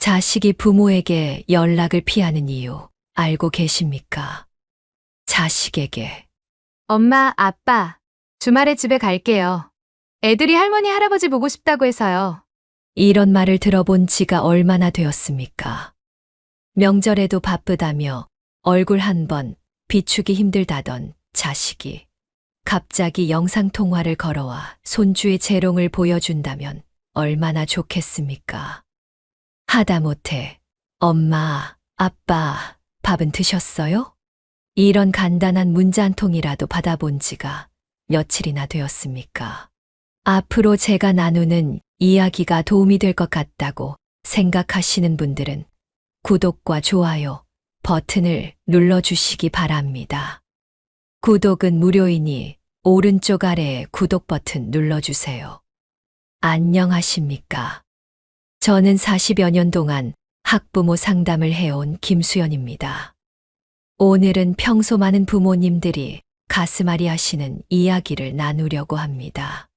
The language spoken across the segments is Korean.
자식이 부모에게 연락을 피하는 이유 알고 계십니까? 자식에게. 엄마, 아빠, 주말에 집에 갈게요. 애들이 할머니, 할아버지 보고 싶다고 해서요. 이런 말을 들어본 지가 얼마나 되었습니까? 명절에도 바쁘다며 얼굴 한 번 비추기 힘들다던 자식이 갑자기 영상통화를 걸어와 손주의 재롱을 보여준다면 얼마나 좋겠습니까? 하다못해 엄마, 아빠, 밥은 드셨어요? 이런 간단한 문자 한 통이라도 받아본 지가 며칠이나 되었습니까? 앞으로 제가 나누는 이야기가 도움이 될 것 같다고 생각하시는 분들은 구독과 좋아요 버튼을 눌러주시기 바랍니다. 구독은 무료이니 오른쪽 아래에 구독 버튼 눌러주세요. 안녕하십니까? 저는 40여 년 동안 학부모 상담을 해온 김수연입니다. 오늘은 평소 많은 부모님들이 가슴앓이 하시는 이야기를 나누려고 합니다.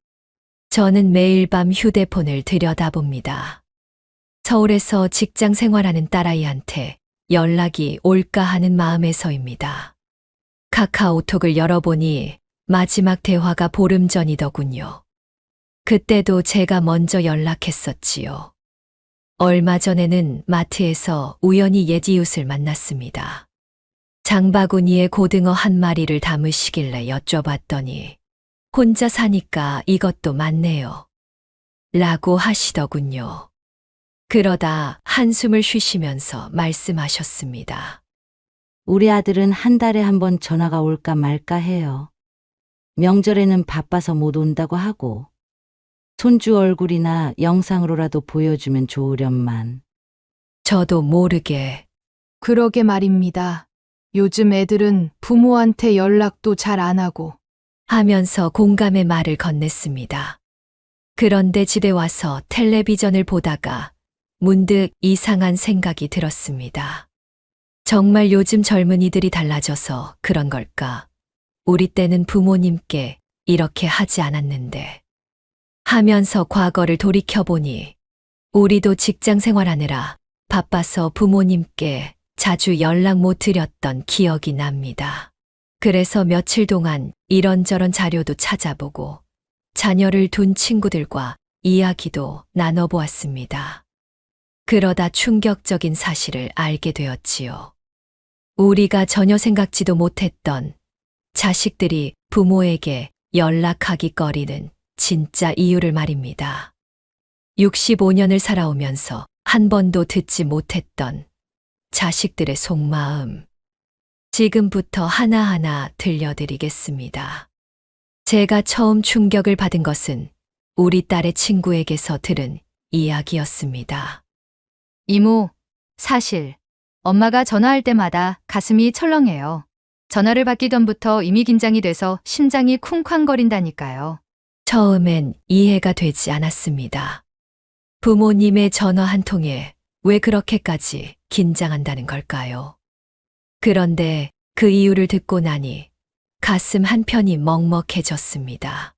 저는 매일 밤 휴대폰을 들여다봅니다. 서울에서 직장 생활하는 딸아이한테 연락이 올까 하는 마음에서입니다. 카카오톡을 열어보니 마지막 대화가 보름 전이더군요. 그때도 제가 먼저 연락했었지요. 얼마 전에는 마트에서 우연히 옛 이웃을 만났습니다. 장바구니에 고등어 한 마리를 담으시길래 여쭤봤더니 혼자 사니까 이것도 많네요. 라고 하시더군요. 그러다 한숨을 쉬시면서 말씀하셨습니다. 우리 아들은 한 달에 한 번 전화가 올까 말까 해요. 명절에는 바빠서 못 온다고 하고 손주 얼굴이나 영상으로라도 보여주면 좋으련만. 저도 모르게 그러게 말입니다. 요즘 애들은 부모한테 연락도 잘 안 하고. 하면서 공감의 말을 건넸습니다. 그런데 집에 와서 텔레비전을 보다가 문득 이상한 생각이 들었습니다. 정말 요즘 젊은이들이 달라져서 그런 걸까? 우리 때는 부모님께 이렇게 하지 않았는데. 하면서 과거를 돌이켜보니 우리도 직장 생활하느라 바빠서 부모님께 자주 연락 못 드렸던 기억이 납니다. 그래서 며칠 동안 이런저런 자료도 찾아보고 자녀를 둔 친구들과 이야기도 나눠보았습니다. 그러다 충격적인 사실을 알게 되었지요. 우리가 전혀 생각지도 못했던 자식들이 부모에게 연락하기 꺼리는 진짜 이유를 말입니다. 65년을 살아오면서 한 번도 듣지 못했던 자식들의 속마음. 지금부터 하나하나 들려드리겠습니다. 제가 처음 충격을 받은 것은 우리 딸의 친구에게서 들은 이야기였습니다. 이모, 사실 엄마가 전화할 때마다 가슴이 철렁해요. 전화를 받기 전부터 이미 긴장이 돼서 심장이 쿵쾅거린다니까요. 처음엔 이해가 되지 않았습니다. 부모님의 전화 한 통에 왜 그렇게까지 긴장한다는 걸까요? 그런데 그 이유를 듣고 나니 가슴 한편이 먹먹해졌습니다.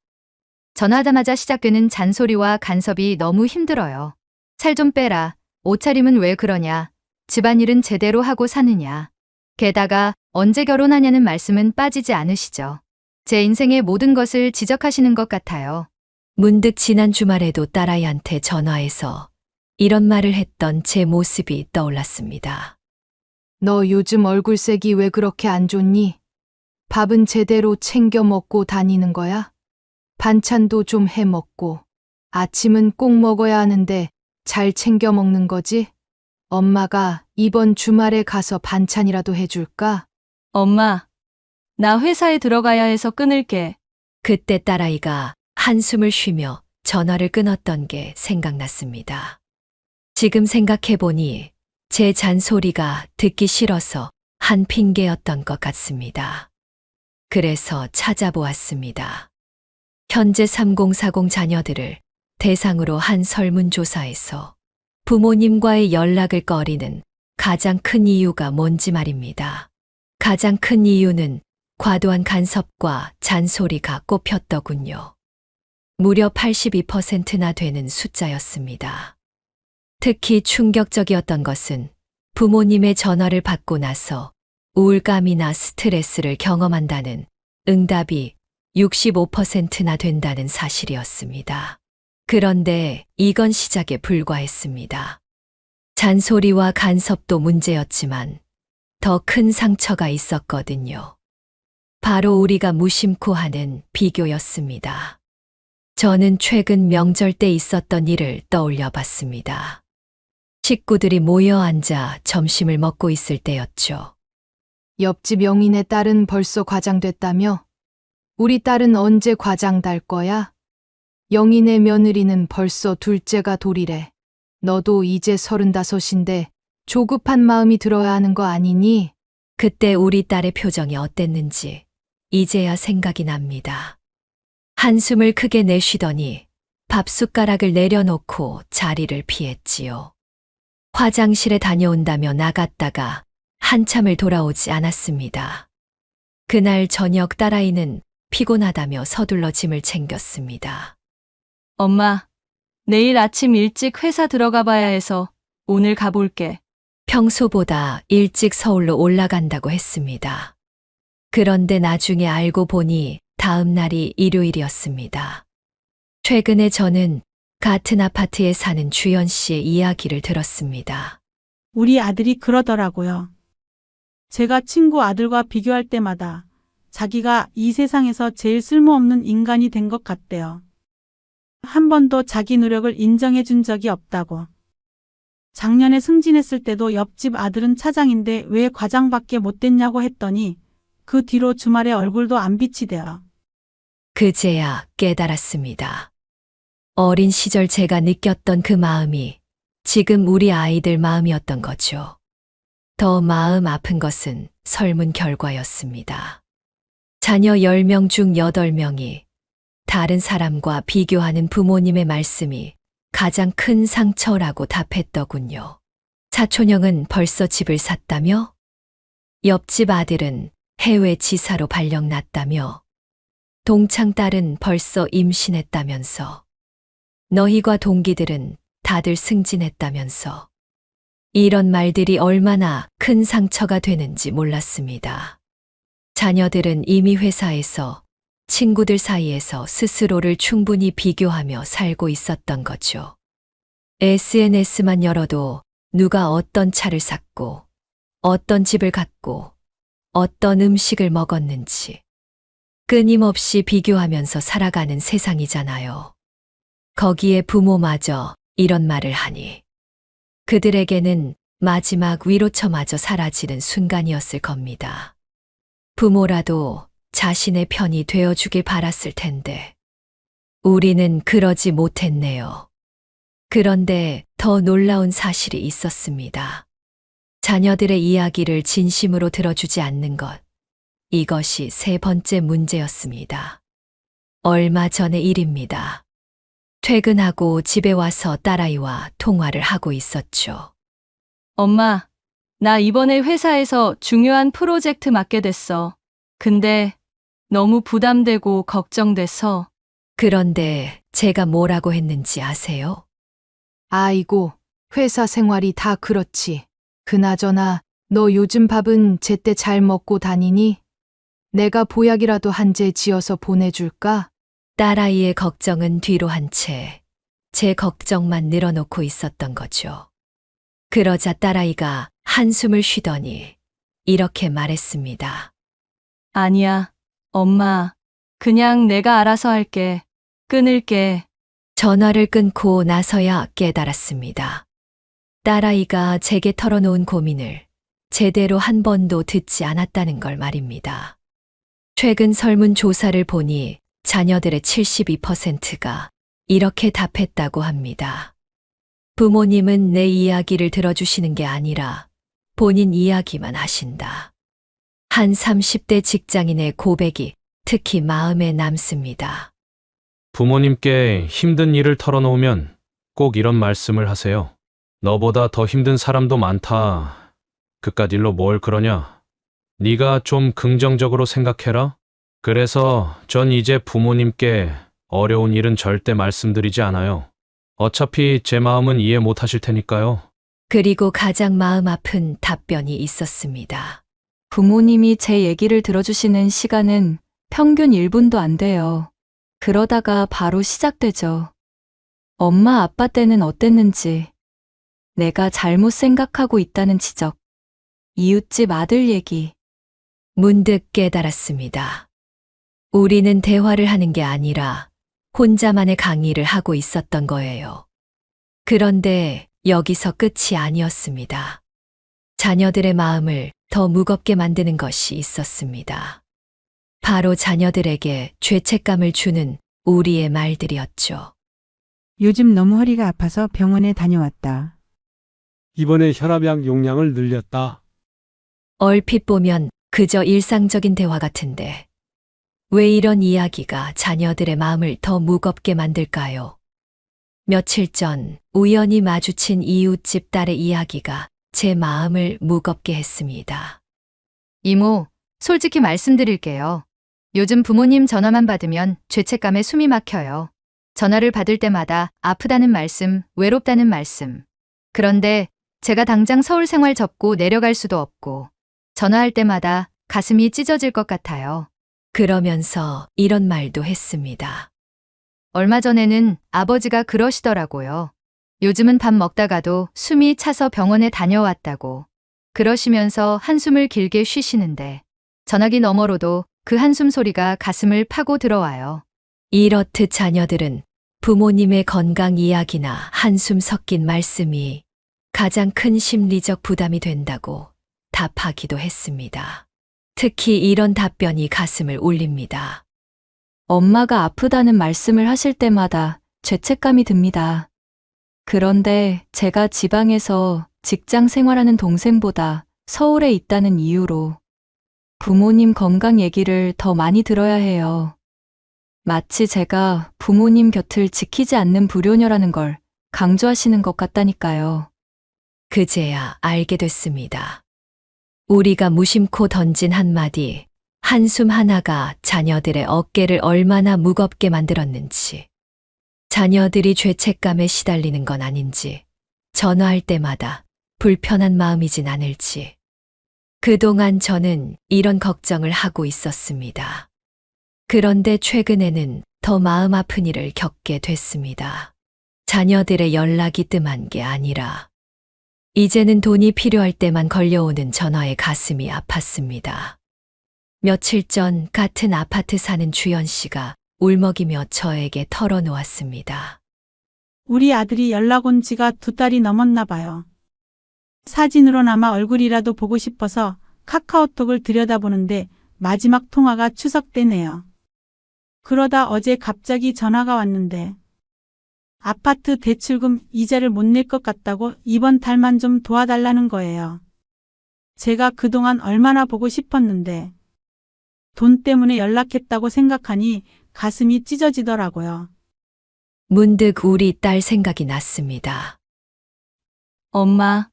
전화하자마자 시작되는 잔소리와 간섭이 너무 힘들어요. 살 좀 빼라. 옷차림은 왜 그러냐. 집안일은 제대로 하고 사느냐. 게다가 언제 결혼하냐는 말씀은 빠지지 않으시죠. 제 인생의 모든 것을 지적하시는 것 같아요. 문득 지난 주말에도 딸아이한테 전화해서 이런 말을 했던 제 모습이 떠올랐습니다. 너 요즘 얼굴색이 왜 그렇게 안 좋니? 밥은 제대로 챙겨 먹고 다니는 거야? 반찬도 좀 해 먹고. 아침은 꼭 먹어야 하는데 잘 챙겨 먹는 거지? 엄마가 이번 주말에 가서 반찬이라도 해줄까? 엄마, 나 회사에 들어가야 해서 끊을게. 그때 딸아이가 한숨을 쉬며 전화를 끊었던 게 생각났습니다. 지금 생각해보니 제 잔소리가 듣기 싫어서 한 핑계였던 것 같습니다. 그래서 찾아보았습니다. 현재 3040 자녀들을 대상으로 한 설문조사에서 부모님과의 연락을 꺼리는 가장 큰 이유가 뭔지 말입니다. 가장 큰 이유는 과도한 간섭과 잔소리가 꼽혔더군요. 무려 82%나 되는 숫자였습니다. 특히 충격적이었던 것은 부모님의 전화를 받고 나서 우울감이나 스트레스를 경험한다는 응답이 65%나 된다는 사실이었습니다. 그런데 이건 시작에 불과했습니다. 잔소리와 간섭도 문제였지만 더 큰 상처가 있었거든요. 바로 우리가 무심코 하는 비교였습니다. 저는 최근 명절 때 있었던 일을 떠올려 봤습니다. 식구들이 모여 앉아 점심을 먹고 있을 때였죠. 옆집 영인의 딸은 벌써 과장됐다며? 우리 딸은 언제 과장 달 거야? 영인의 며느리는 벌써 둘째가 돌이래. 너도 이제 35인데 조급한 마음이 들어야 하는 거 아니니? 그때 우리 딸의 표정이 어땠는지 이제야 생각이 납니다. 한숨을 크게 내쉬더니 밥숟가락을 내려놓고 자리를 피했지요. 화장실에 다녀온다며 나갔다가 한참을 돌아오지 않았습니다. 그날 저녁 딸아이는 피곤하다며 서둘러 짐을 챙겼습니다. 엄마, 내일 아침 일찍 회사 들어가 봐야 해서 오늘 가볼게. 평소보다 일찍 서울로 올라간다고 했습니다. 그런데 나중에 알고 보니 다음 날이 일요일이었습니다. 최근에 저는 같은 아파트에 사는 주연 씨의 이야기를 들었습니다. 우리 아들이 그러더라고요. 제가 친구 아들과 비교할 때마다 자기가 이 세상에서 제일 쓸모없는 인간이 된 것 같대요. 한 번도 자기 노력을 인정해 준 적이 없다고. 작년에 승진했을 때도 옆집 아들은 차장인데 왜 과장밖에 못 됐냐고 했더니 그 뒤로 주말에 얼굴도 안 비치대요. 그제야 깨달았습니다. 어린 시절 제가 느꼈던 그 마음이 지금 우리 아이들 마음이었던 거죠. 더 마음 아픈 것은 설문 결과였습니다. 자녀 10명 중 8명이 다른 사람과 비교하는 부모님의 말씀이 가장 큰 상처라고 답했더군요. 사촌형은 벌써 집을 샀다며? 옆집 아들은 해외 지사로 발령났다며? 동창 딸은 벌써 임신했다면서? 너희과 동기들은 다들 승진했다면서? 이런 말들이 얼마나 큰 상처가 되는지 몰랐습니다. 자녀들은 이미 회사에서 친구들 사이에서 스스로를 충분히 비교하며 살고 있었던 거죠. SNS만 열어도 누가 어떤 차를 샀고, 어떤 집을 갖고, 어떤 음식을 먹었는지 끊임없이 비교하면서 살아가는 세상이잖아요. 거기에 부모마저 이런 말을 하니 그들에게는 마지막 위로처마저 사라지는 순간이었을 겁니다. 부모라도 자신의 편이 되어주길 바랐을 텐데 우리는 그러지 못했네요. 그런데 더 놀라운 사실이 있었습니다. 자녀들의 이야기를 진심으로 들어주지 않는 것. 이것이 세 번째 문제였습니다. 얼마 전의 일입니다. 퇴근하고 집에 와서 딸아이와 통화를 하고 있었죠. 엄마, 나 이번에 회사에서 중요한 프로젝트 맡게 됐어. 근데 너무 부담되고 걱정돼서. 그런데 제가 뭐라고 했는지 아세요? 아이고, 회사 생활이 다 그렇지. 그나저나 너 요즘 밥은 제때 잘 먹고 다니니? 내가 보약이라도 한 재 지어서 보내줄까? 딸아이의 걱정은 뒤로 한 채 제 걱정만 늘어놓고 있었던 거죠. 그러자 딸아이가 한숨을 쉬더니 이렇게 말했습니다. 아니야, 엄마. 그냥 내가 알아서 할게. 끊을게. 전화를 끊고 나서야 깨달았습니다. 딸아이가 제게 털어놓은 고민을 제대로 한 번도 듣지 않았다는 걸 말입니다. 최근 설문조사를 보니 자녀들의 72%가 이렇게 답했다고 합니다. 부모님은 내 이야기를 들어주시는 게 아니라 본인 이야기만 하신다. 한 30대 직장인의 고백이 특히 마음에 남습니다. 부모님께 힘든 일을 털어놓으면 꼭 이런 말씀을 하세요. 너보다 더 힘든 사람도 많다. 그깟 일로 뭘 그러냐. 네가 좀 긍정적으로 생각해라. 그래서 전 이제 부모님께 어려운 일은 절대 말씀드리지 않아요. 어차피 제 마음은 이해 못 하실 테니까요. 그리고 가장 마음 아픈 답변이 있었습니다. 부모님이 제 얘기를 들어주시는 시간은 평균 1분도 안 돼요. 그러다가 바로 시작되죠. 엄마 아빠 때는 어땠는지, 내가 잘못 생각하고 있다는 지적, 이웃집 아들 얘기. 문득 깨달았습니다. 우리는 대화를 하는 게 아니라 혼자만의 강의를 하고 있었던 거예요. 그런데 여기서 끝이 아니었습니다. 자녀들의 마음을 더 무겁게 만드는 것이 있었습니다. 바로 자녀들에게 죄책감을 주는 우리의 말들이었죠. 요즘 너무 허리가 아파서 병원에 다녀왔다. 이번에 혈압약 용량을 늘렸다. 얼핏 보면 그저 일상적인 대화 같은데 왜 이런 이야기가 자녀들의 마음을 더 무겁게 만들까요? 며칠 전 우연히 마주친 이웃집 딸의 이야기가 제 마음을 무겁게 했습니다. 이모, 솔직히 말씀드릴게요. 요즘 부모님 전화만 받으면 죄책감에 숨이 막혀요. 전화를 받을 때마다 아프다는 말씀, 외롭다는 말씀. 그런데 제가 당장 서울 생활 접고 내려갈 수도 없고 전화할 때마다 가슴이 찢어질 것 같아요. 그러면서 이런 말도 했습니다. 얼마 전에는 아버지가 그러시더라고요. 요즘은 밥 먹다가도 숨이 차서 병원에 다녀왔다고. 그러시면서 한숨을 길게 쉬시는데 전화기 너머로도 그 한숨 소리가 가슴을 파고 들어와요. 이렇듯 자녀들은 부모님의 건강 이야기나 한숨 섞인 말씀이 가장 큰 심리적 부담이 된다고 답하기도 했습니다. 특히 이런 답변이 가슴을 울립니다. 엄마가 아프다는 말씀을 하실 때마다 죄책감이 듭니다. 그런데 제가 지방에서 직장 생활하는 동생보다 서울에 있다는 이유로 부모님 건강 얘기를 더 많이 들어야 해요. 마치 제가 부모님 곁을 지키지 않는 불효녀라는 걸 강조하시는 것 같다니까요. 그제야 알게 됐습니다. 우리가 무심코 던진 한마디, 한숨 하나가 자녀들의 어깨를 얼마나 무겁게 만들었는지, 자녀들이 죄책감에 시달리는 건 아닌지, 전화할 때마다 불편한 마음이진 않을지. 그동안 저는 이런 걱정을 하고 있었습니다. 그런데 최근에는 더 마음 아픈 일을 겪게 됐습니다. 자녀들의 연락이 뜸한 게 아니라 이제는 돈이 필요할 때만 걸려오는 전화에 가슴이 아팠습니다. 며칠 전 같은 아파트 사는 주연 씨가 울먹이며 저에게 털어놓았습니다. 우리 아들이 연락 온 지가 2달이 넘었나 봐요. 사진으로나마 얼굴이라도 보고 싶어서 카카오톡을 들여다보는데 마지막 통화가 추석 때네요. 그러다 어제 갑자기 전화가 왔는데 아파트 대출금 이자를 못 낼 것 같다고 이번 달만 좀 도와달라는 거예요. 제가 그동안 얼마나 보고 싶었는데 돈 때문에 연락했다고 생각하니 가슴이 찢어지더라고요. 문득 우리 딸 생각이 났습니다. 엄마,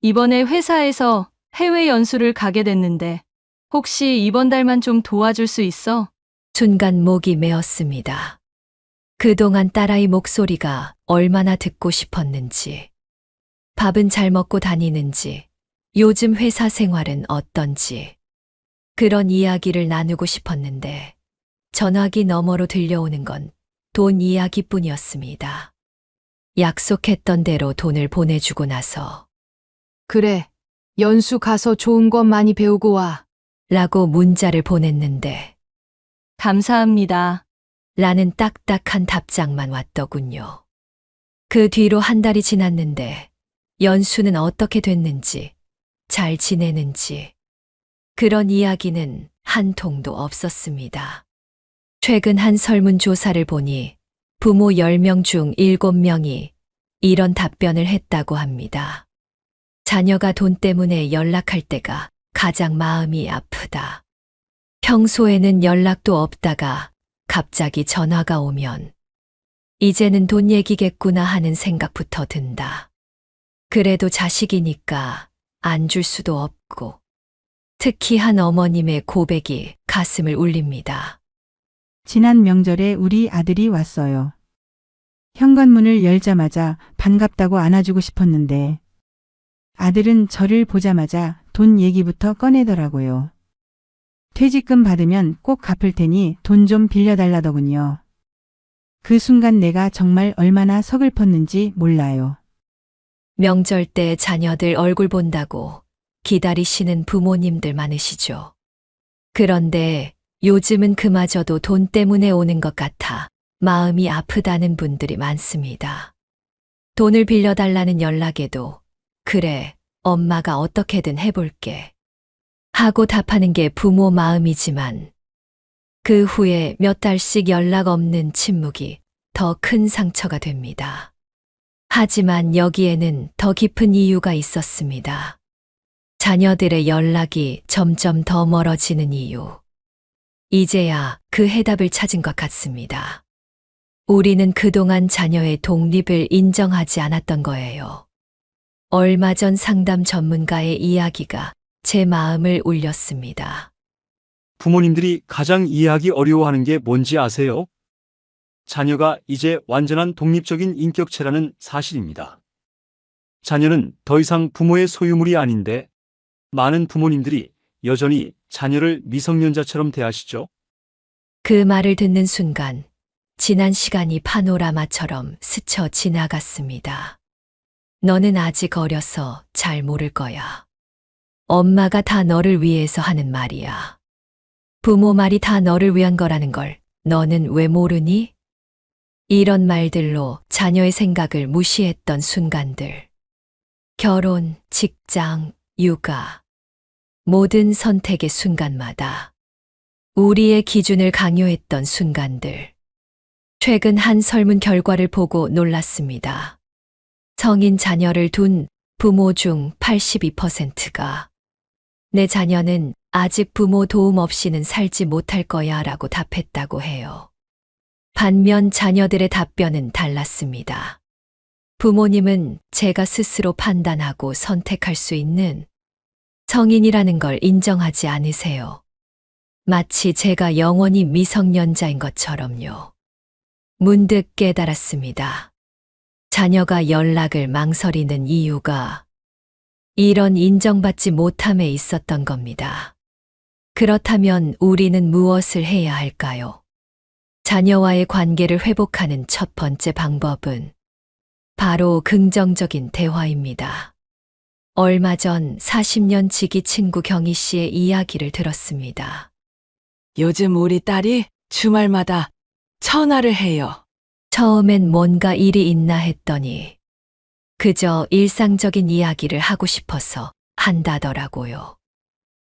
이번에 회사에서 해외 연수를 가게 됐는데 혹시 이번 달만 좀 도와줄 수 있어? 순간 목이 메었습니다. 그동안 딸아이 목소리가 얼마나 듣고 싶었는지, 밥은 잘 먹고 다니는지, 요즘 회사 생활은 어떤지, 그런 이야기를 나누고 싶었는데 전화기 너머로 들려오는 건 돈 이야기뿐이었습니다. 약속했던 대로 돈을 보내주고 나서 그래, 연수 가서 좋은 것 많이 배우고 와. 라고 문자를 보냈는데 감사합니다. 라는 딱딱한 답장만 왔더군요. 그 뒤로 한 달이 지났는데 연수는 어떻게 됐는지, 잘 지내는지 그런 이야기는 한 통도 없었습니다. 최근 한 설문조사를 보니 부모 10명 중 7명이 이런 답변을 했다고 합니다. 자녀가 돈 때문에 연락할 때가 가장 마음이 아프다. 평소에는 연락도 없다가 갑자기 전화가 오면 이제는 돈 얘기겠구나 하는 생각부터 든다. 그래도 자식이니까 안 줄 수도 없고, 특히 한 어머님의 고백이 가슴을 울립니다. 지난 명절에 우리 아들이 왔어요. 현관문을 열자마자 반갑다고 안아주고 싶었는데 아들은 저를 보자마자 돈 얘기부터 꺼내더라고요. 퇴직금 받으면 꼭 갚을 테니 돈 좀 빌려달라더군요. 그 순간 내가 정말 얼마나 서글펐는지 몰라요. 명절 때 자녀들 얼굴 본다고 기다리시는 부모님들 많으시죠. 그런데 요즘은 그마저도 돈 때문에 오는 것 같아 마음이 아프다는 분들이 많습니다. 돈을 빌려달라는 연락에도 그래, 엄마가 어떻게든 해볼게 하고 답하는 게 부모 마음이지만 그 후에 몇 달씩 연락 없는 침묵이 더 큰 상처가 됩니다. 하지만 여기에는 더 깊은 이유가 있었습니다. 자녀들의 연락이 점점 더 멀어지는 이유. 이제야 그 해답을 찾은 것 같습니다. 우리는 그동안 자녀의 독립을 인정하지 않았던 거예요. 얼마 전 상담 전문가의 이야기가 제 마음을 울렸습니다. 부모님들이 가장 이해하기 어려워하는 게 뭔지 아세요? 자녀가 이제 완전한 독립적인 인격체라는 사실입니다. 자녀는 더 이상 부모의 소유물이 아닌데 많은 부모님들이 여전히 자녀를 미성년자처럼 대하시죠? 그 말을 듣는 순간 지난 시간이 파노라마처럼 스쳐 지나갔습니다. 너는 아직 어려서 잘 모를 거야. 엄마가 다 너를 위해서 하는 말이야. 부모 말이 다 너를 위한 거라는 걸 너는 왜 모르니? 이런 말들로 자녀의 생각을 무시했던 순간들. 결혼, 직장, 육아. 모든 선택의 순간마다 우리의 기준을 강요했던 순간들. 최근 한 설문 결과를 보고 놀랐습니다. 성인 자녀를 둔 부모 중 82%가 내 자녀는 아직 부모 도움 없이는 살지 못할 거야 라고 답했다고 해요. 반면 자녀들의 답변은 달랐습니다. 부모님은 제가 스스로 판단하고 선택할 수 있는 성인이라는 걸 인정하지 않으세요. 마치 제가 영원히 미성년자인 것처럼요. 문득 깨달았습니다. 자녀가 연락을 망설이는 이유가 이런 인정받지 못함에 있었던 겁니다. 그렇다면 우리는 무엇을 해야 할까요? 자녀와의 관계를 회복하는 첫 번째 방법은 바로 긍정적인 대화입니다. 얼마 전 40년 지기 친구 경희 씨의 이야기를 들었습니다. 요즘 우리 딸이 주말마다 전화를 해요. 처음엔 뭔가 일이 있나 했더니 그저 일상적인 이야기를 하고 싶어서 한다더라고요.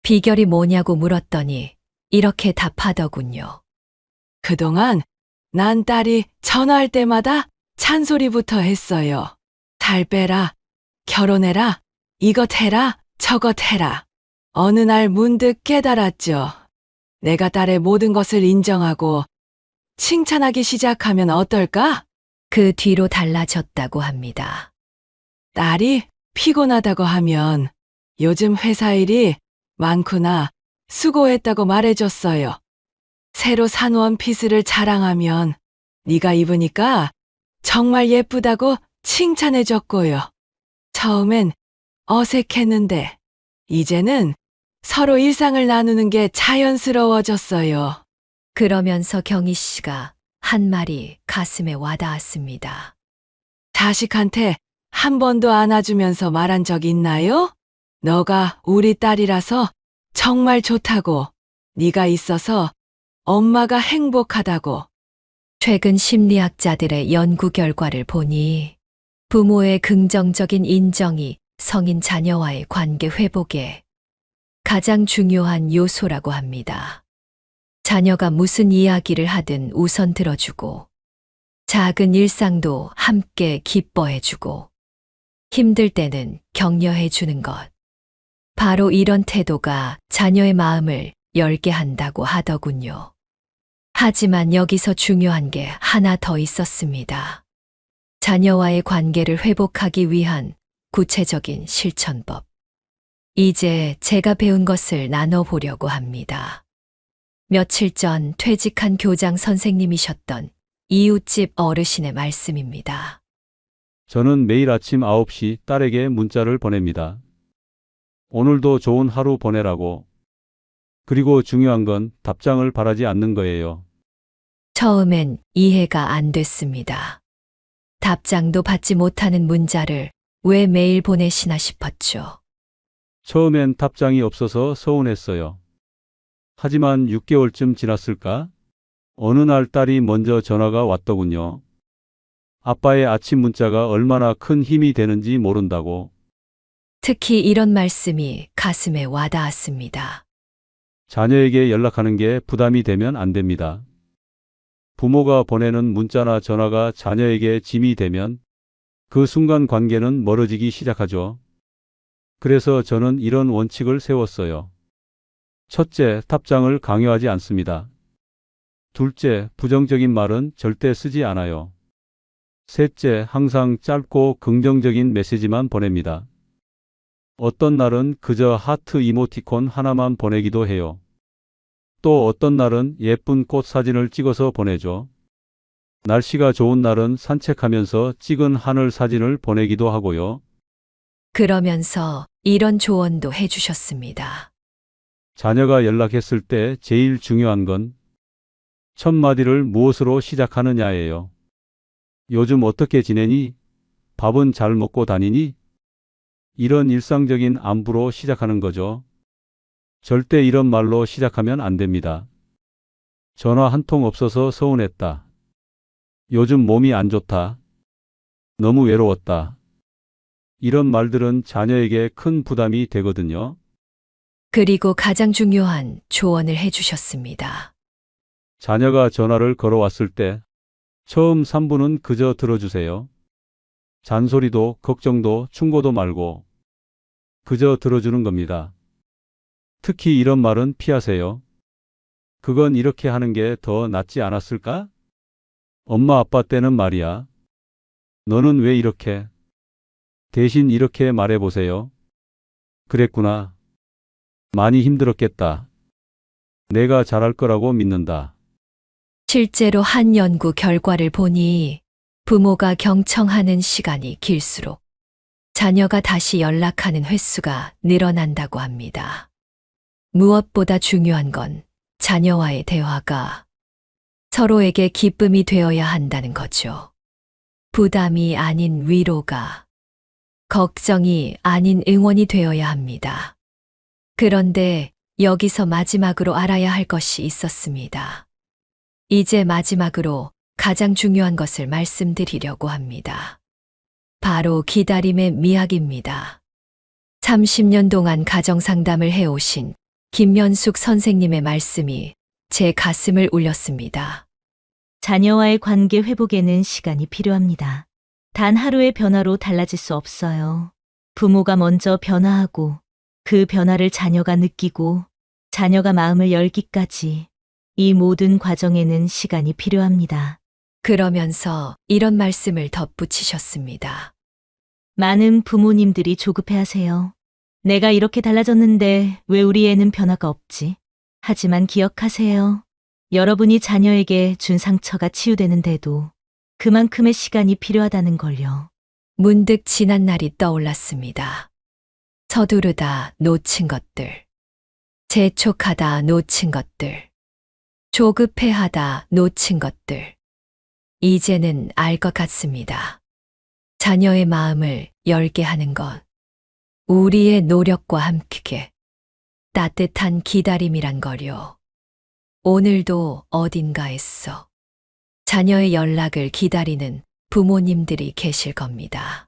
비결이 뭐냐고 물었더니 이렇게 답하더군요. 그동안 난 딸이 전화할 때마다 잔소리부터 했어요. 살 빼라, 결혼해라, 이것 해라, 저것 해라. 어느 날 문득 깨달았죠. 내가 딸의 모든 것을 인정하고 칭찬하기 시작하면 어떨까? 그 뒤로 달라졌다고 합니다. 딸이 피곤하다고 하면 요즘 회사 일이 많구나, 수고했다고 말해줬어요. 새로 산 원피스를 자랑하면 네가 입으니까 정말 예쁘다고 칭찬해줬고요. 처음엔 어색했는데 이제는 서로 일상을 나누는 게 자연스러워졌어요. 그러면서 경희 씨가 한 말이 가슴에 와닿았습니다. 자식한테 한 번도 안아주면서 말한 적 있나요? 너가 우리 딸이라서 정말 좋다고, 네가 있어서 엄마가 행복하다고. 최근 심리학자들의 연구 결과를 보니 부모의 긍정적인 인정이 성인 자녀와의 관계 회복에 가장 중요한 요소라고 합니다. 자녀가 무슨 이야기를 하든 우선 들어주고 작은 일상도 함께 기뻐해주고 힘들 때는 격려해주는 것. 바로 이런 태도가 자녀의 마음을 열게 한다고 하더군요. 하지만 여기서 중요한 게 하나 더 있었습니다. 자녀와의 관계를 회복하기 위한 구체적인 실천법. 이제 제가 배운 것을 나눠보려고 합니다. 며칠 전 퇴직한 교장 선생님이셨던 이웃집 어르신의 말씀입니다. 저는 매일 아침 9시 딸에게 문자를 보냅니다. 오늘도 좋은 하루 보내라고. 그리고 중요한 건 답장을 바라지 않는 거예요. 처음엔 이해가 안 됐습니다. 답장도 받지 못하는 문자를 왜 매일 보내시나 싶었죠. 처음엔 답장이 없어서 서운했어요. 하지만 6개월쯤 지났을까? 어느 날 딸이 먼저 전화가 왔더군요. 아빠의 아침 문자가 얼마나 큰 힘이 되는지 모른다고. 특히 이런 말씀이 가슴에 와닿았습니다. 자녀에게 연락하는 게 부담이 되면 안 됩니다. 부모가 보내는 문자나 전화가 자녀에게 짐이 되면 그 순간 관계는 멀어지기 시작하죠. 그래서 저는 이런 원칙을 세웠어요. 첫째, 답장을 강요하지 않습니다. 둘째, 부정적인 말은 절대 쓰지 않아요. 셋째, 항상 짧고 긍정적인 메시지만 보냅니다. 어떤 날은 그저 하트 이모티콘 하나만 보내기도 해요. 또 어떤 날은 예쁜 꽃 사진을 찍어서 보내죠. 날씨가 좋은 날은 산책하면서 찍은 하늘 사진을 보내기도 하고요. 그러면서 이런 조언도 해주셨습니다. 자녀가 연락했을 때 제일 중요한 건 첫 마디를 무엇으로 시작하느냐예요. 요즘 어떻게 지내니? 밥은 잘 먹고 다니니? 이런 일상적인 안부로 시작하는 거죠. 절대 이런 말로 시작하면 안 됩니다. 전화 한 통 없어서 서운했다. 요즘 몸이 안 좋다. 너무 외로웠다. 이런 말들은 자녀에게 큰 부담이 되거든요. 그리고 가장 중요한 조언을 해주셨습니다. 자녀가 전화를 걸어왔을 때 처음 3분은 그저 들어주세요. 잔소리도 걱정도 충고도 말고 그저 들어주는 겁니다. 특히 이런 말은 피하세요. 그건 이렇게 하는 게 더 낫지 않았을까? 엄마 아빠 때는 말이야. 너는 왜 이렇게? 대신 이렇게 말해보세요. 그랬구나. 많이 힘들었겠다. 내가 잘할 거라고 믿는다. 실제로 한 연구 결과를 보니 부모가 경청하는 시간이 길수록 자녀가 다시 연락하는 횟수가 늘어난다고 합니다. 무엇보다 중요한 건 자녀와의 대화가 서로에게 기쁨이 되어야 한다는 거죠. 부담이 아닌 위로가, 걱정이 아닌 응원이 되어야 합니다. 그런데 여기서 마지막으로 알아야 할 것이 있었습니다. 이제 마지막으로 가장 중요한 것을 말씀드리려고 합니다. 바로 기다림의 미학입니다. 30년 동안 가정상담을 해오신 김연숙 선생님의 말씀이 제 가슴을 울렸습니다. 자녀와의 관계 회복에는 시간이 필요합니다. 단 하루의 변화로 달라질 수 없어요. 부모가 먼저 변화하고 그 변화를 자녀가 느끼고 자녀가 마음을 열기까지 이 모든 과정에는 시간이 필요합니다. 그러면서 이런 말씀을 덧붙이셨습니다. 많은 부모님들이 조급해하세요. 내가 이렇게 달라졌는데 왜 우리 애는 변화가 없지? 하지만 기억하세요. 여러분이 자녀에게 준 상처가 치유되는데도 그만큼의 시간이 필요하다는 걸요. 문득 지난 날이 떠올랐습니다. 서두르다 놓친 것들, 재촉하다 놓친 것들, 조급해하다 놓친 것들. 이제는 알 것 같습니다. 자녀의 마음을 열게 하는 것, 우리의 노력과 함께 따뜻한 기다림이란 거요. 오늘도 어딘가에서 자녀의 연락을 기다리는 부모님들이 계실 겁니다.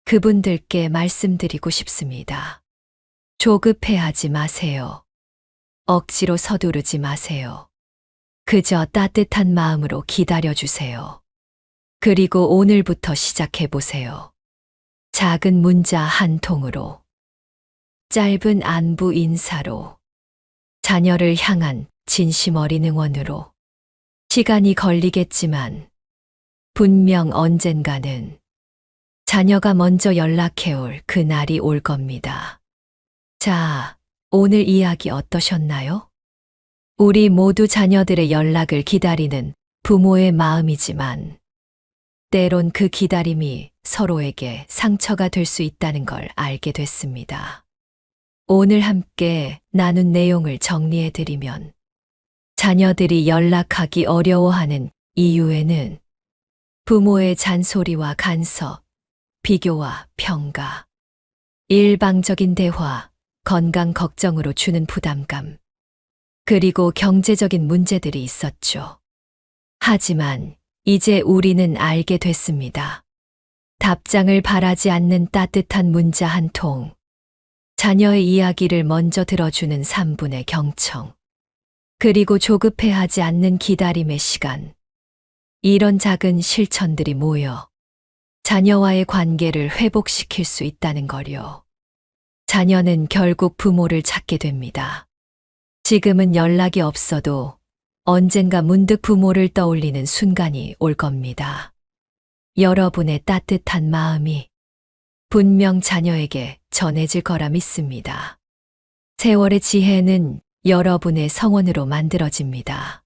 그분들께 말씀드리고 싶습니다. 조급해하지 마세요. 억지로 서두르지 마세요. 그저 따뜻한 마음으로 기다려주세요. 그리고 오늘부터 시작해보세요. 작은 문자 한 통으로, 짧은 안부 인사로, 자녀를 향한 진심 어린 응원으로. 시간이 걸리겠지만 분명 언젠가는 자녀가 먼저 연락해올 그날이 올 겁니다. 자, 오늘 이야기 어떠셨나요? 우리 모두 자녀들의 연락을 기다리는 부모의 마음이지만 때론 그 기다림이 서로에게 상처가 될 수 있다는 걸 알게 됐습니다. 오늘 함께 나눈 내용을 정리해 드리면 자녀들이 연락하기 어려워하는 이유에는 부모의 잔소리와 간섭, 비교와 평가, 일방적인 대화, 건강 걱정으로 주는 부담감, 그리고 경제적인 문제들이 있었죠. 하지만 이제 우리는 알게 됐습니다. 답장을 바라지 않는 따뜻한 문자 한 통, 자녀의 이야기를 먼저 들어주는 3분의 경청, 그리고 조급해하지 않는 기다림의 시간. 이런 작은 실천들이 모여 자녀와의 관계를 회복시킬 수 있다는 거요. 자녀는 결국 부모를 찾게 됩니다. 지금은 연락이 없어도 언젠가 문득 부모를 떠올리는 순간이 올 겁니다. 여러분의 따뜻한 마음이 분명 자녀에게 전해질 거라 믿습니다. 세월의 지혜는 여러분의 성원으로 만들어집니다.